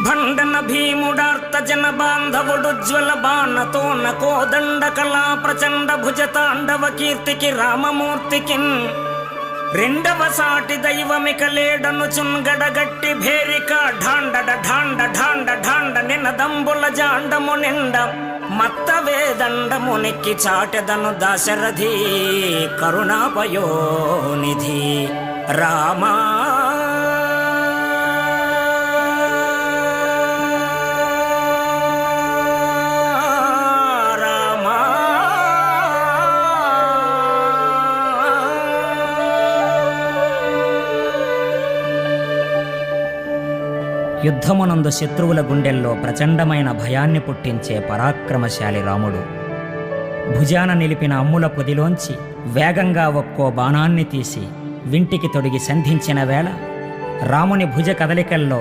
భండన భీముడార్త జన బాంధవుడుజ్వల బాణతోన కోదండ కళా ప్రచండ భుజతాండవ కీర్తికి రామమూర్తికిన్ రెండవ సాటి దైవమిక లేడను చున్గడగట్టి భేరిక ఢాండడ ఢాండ ఢాండ ఢాండ నినదంబుల జాండము నిండ మత్త వేదండము నెక్కి చాటెదను దాశరథి కరుణాపయోనిధి రామా యుద్ధమునందు శత్రువుల గుండెల్లో ప్రచండమైన భయాన్ని పుట్టించే పరాక్రమశాలి రాముడు భుజాన నిలిపిన అమ్ముల పొదిలోంచి వేగంగా ఒక్కో బాణాన్ని తీసి వింటికి తొడిగి సంధించిన వేళ రాముని భుజ కదలికల్లో